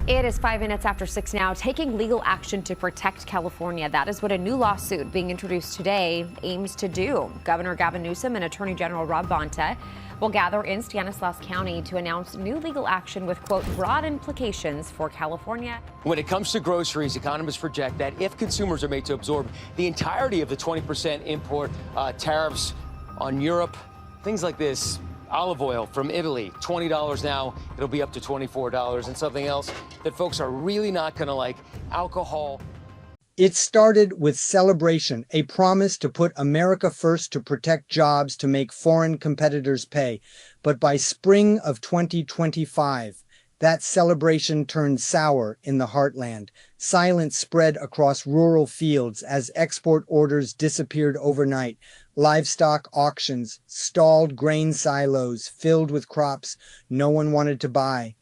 It is 5 minutes after 6 now, taking legal action to protect California. That is what a new lawsuit being introduced today aims to do. Governor Gavin Newsom and Attorney General Rob Bonta will gather in Stanislaus County to announce new legal action with, quote, broad implications for California. When it comes to groceries, economists project that if consumers are made to absorb the entirety of the 20% import tariffs on Europe, things like this, olive oil from Italy, $20 now, it'll be up to $24. And something else that folks are really not going to like, alcohol. It started with celebration, a promise to put America first, to protect jobs, to make foreign competitors pay. But by spring of 2025, that celebration turned sour in the heartland. Silence spread across rural fields as export orders disappeared overnight. Livestock auctions, stalled grain silos filled with crops no one wanted to buy.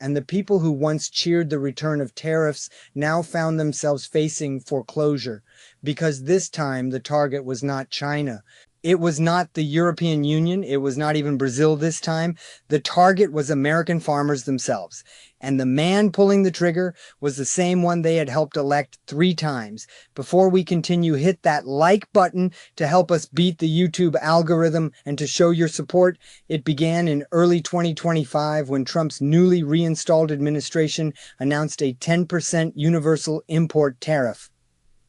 And the people who once cheered the return of tariffs now found themselves facing foreclosure, because this time the target was not China. It was not the European Union. It was not even Brazil this time. The target was American farmers themselves. And the man pulling the trigger was the same one they had helped elect 3 times. Before we continue, hit that like button to help us beat the YouTube algorithm and to show your support. It began in early 2025 when Trump's newly reinstalled administration announced a 10% universal import tariff.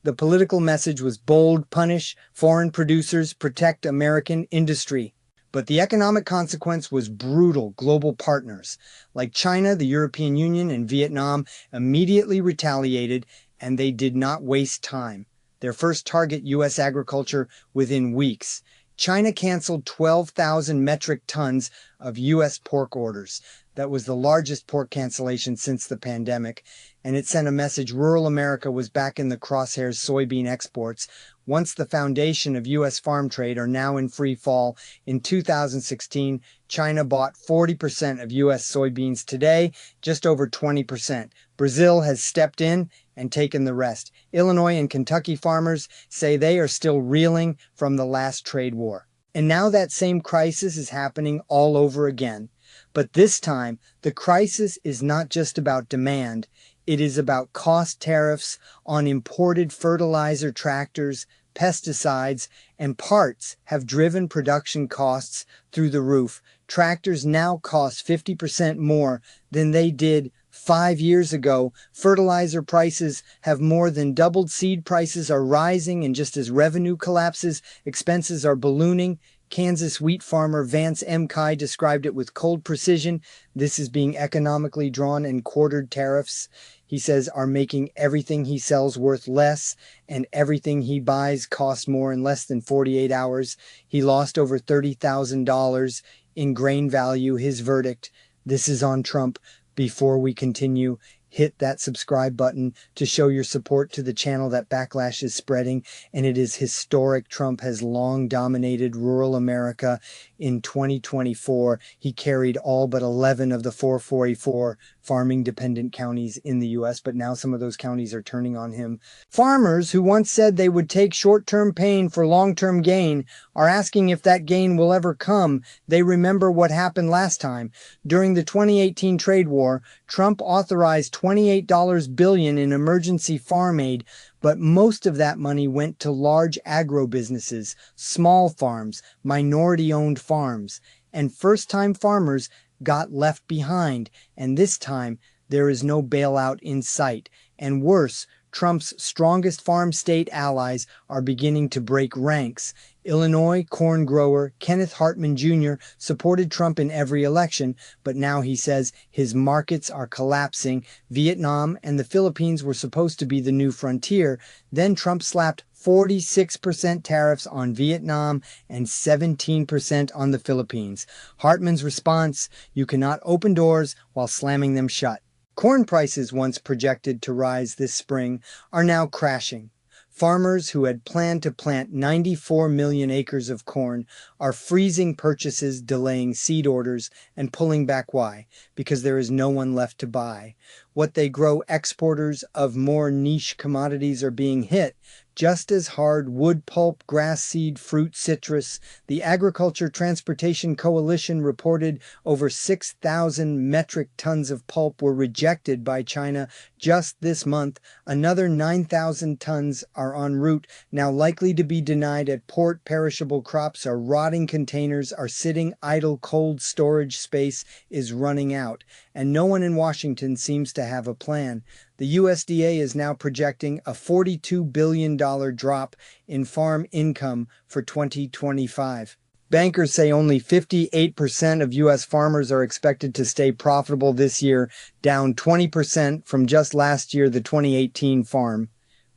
The political message was bold: punish foreign producers, protect American industry. But the economic consequence was brutal. Global partners like China, the European Union, and Vietnam immediately retaliated, and they did not waste time. Their first target, U.S. agriculture, within weeks. China canceled 12,000 metric tons of U.S. pork orders. That was the largest pork cancellation since the pandemic, and it sent a message rural America was back in the crosshairs. Soybean exports, once the foundation of U.S. farm trade, are now in free fall. In 2016, China bought 40% of U.S. soybeans. Today, just over 20%. Brazil has stepped in and taken the rest. Illinois and Kentucky farmers say they are still reeling from the last trade war. And now that same crisis is happening all over again. But this time, the crisis is not just about demand. It is about cost tariffs on imported fertilizer, tractors, pesticides, and parts have driven production costs through the roof. Tractors now cost 50% more than they did 5 years ago. Fertilizer prices have more than doubled. Seed prices are rising, and just as revenue collapses, expenses are ballooning. Kansas wheat farmer Vance M. Kai described it with cold precision. This is being economically drawn and quartered tariffs, he says, are making everything he sells worth less, and everything he buys costs more in less than 48 hours. He lost over $30,000 in grain value. His verdict: this is on Trump. Before we continue, hit that subscribe button to show your support to the channel. That backlash is spreading, and it is historic. Trump has long dominated rural America. In 2024, he carried all but 11 of the 444 farming-dependent counties in the U.S., but now some of those counties are turning on him. Farmers who once said they would take short-term pain for long-term gain are asking if that gain will ever come. They remember what happened last time. During the 2018 trade war, Trump authorized $28 billion in emergency farm aid, but most of that money went to large agro-businesses, small farms, minority-owned farms, and first-time farmers got left behind. And this time, there is no bailout in sight. And worse, Trump's strongest farm state allies are beginning to break ranks. Illinois corn grower Kenneth Hartman Jr. supported Trump in every election, but now he says his markets are collapsing. Vietnam and the Philippines were supposed to be the new frontier. Then Trump slapped 46% tariffs on Vietnam and 17% on the Philippines. Hartman's response: you cannot open doors while slamming them shut. Corn prices, once projected to rise this spring, are now crashing. Farmers who had planned to plant 94 million acres of corn are freezing purchases, delaying seed orders, and pulling back. Why? Because there is no one left to buy. What they grow, exporters of more niche commodities, are being hit. just as hard: wood pulp, grass seed, fruit, citrus. The Agriculture Transportation Coalition reported over 6,000 metric tons of pulp were rejected by China just this month. Another 9,000 tons are en route, now likely to be denied at port. Perishable crops are rotting, containers are sitting idle, cold storage space is running out, and no one in Washington seems to have a plan. The USDA is now projecting a $42 billion drop in farm income for 2025. Bankers say only 58% of U.S. farmers are expected to stay profitable this year, down 20% from just last year, the 2018 farm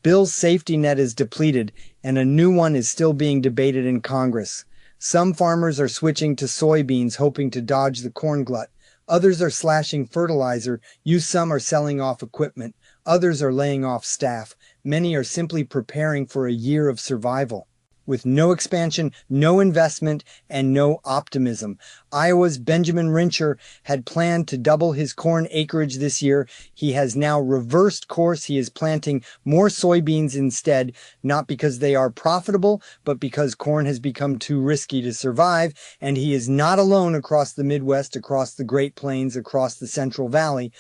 bill's safety net is depleted, and a new one is still being debated in Congress. Some farmers are switching to soybeans, hoping to dodge the corn glut. Others are slashing fertilizer use. Some are selling off equipment. Others are laying off staff. Many are simply preparing for a year of survival. With no expansion, no investment, and no optimism. Iowa's Benjamin Rincher had planned to double his corn acreage this year. He has now reversed course. He is planting more soybeans instead, not because they are profitable, but because corn has become too risky to survive. And he is not alone across the Midwest, across the Great Plains, across the Central Valley.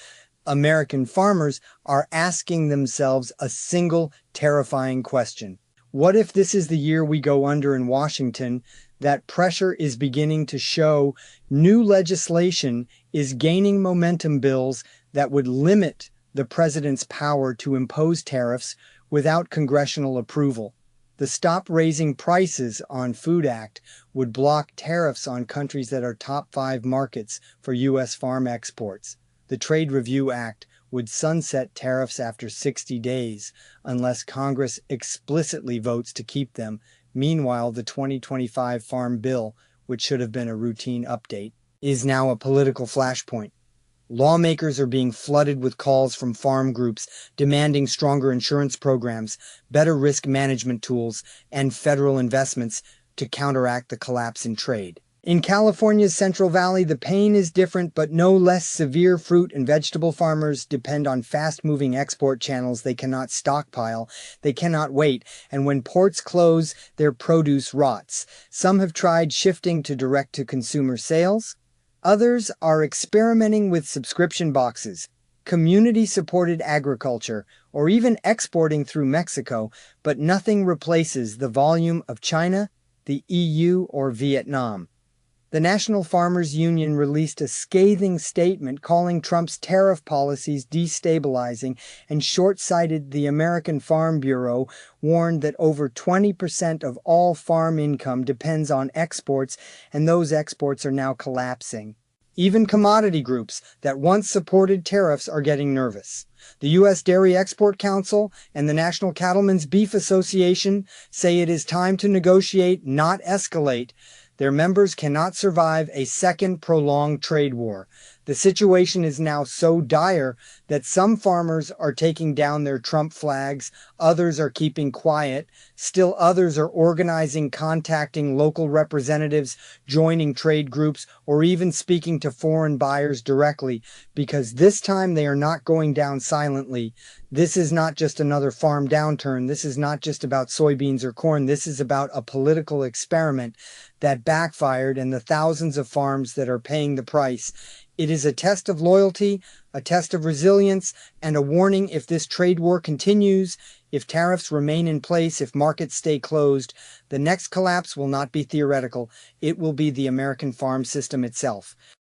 American farmers are asking themselves a single terrifying question. What if this is the year we go under in Washington? That pressure is beginning to show. New legislation is gaining momentum, bills that would limit the president's power to impose tariffs without congressional approval. The Stop Raising Prices on Food Act would block tariffs on countries that are top 5 markets for U.S. farm exports. The Trade Review Act would sunset tariffs after 60 days unless Congress explicitly votes to keep them. Meanwhile, the 2025 Farm Bill, which should have been a routine update, is now a political flashpoint. Lawmakers are being flooded with calls from farm groups demanding stronger insurance programs, better risk management tools, and federal investments to counteract the collapse in trade. In California's Central Valley, the pain is different but no less severe. Fruit and vegetable farmers depend on fast-moving export channels. They cannot stockpile, they cannot wait, and when ports close, their produce rots. Some have tried shifting to direct-to-consumer sales. Others are experimenting with subscription boxes, community-supported agriculture, or even exporting through Mexico, but nothing replaces the volume of China, the EU, or Vietnam. The National Farmers Union released a scathing statement calling Trump's tariff policies destabilizing and short-sighted. The American Farm Bureau warned that over 20% of all farm income depends on exports, and those exports are now collapsing. Even commodity groups that once supported tariffs are getting nervous. The U.S. Dairy Export Council and the National Cattlemen's Beef Association say it is time to negotiate, not escalate. Their members cannot survive a second prolonged trade war. The situation is now so dire that some farmers are taking down their Trump flags, others are keeping quiet, still others are organizing, contacting local representatives, joining trade groups, or even speaking to foreign buyers directly, because this time they are not going down silently. This is not just another farm downturn. This is not just about soybeans or corn. This is about a political experiment that backfired and the thousands of farms that are paying the price. It is a test of loyalty, a test of resilience, and a warning. If this trade war continues, if tariffs remain in place, if markets stay closed, the next collapse will not be theoretical. It will be the American farm system itself.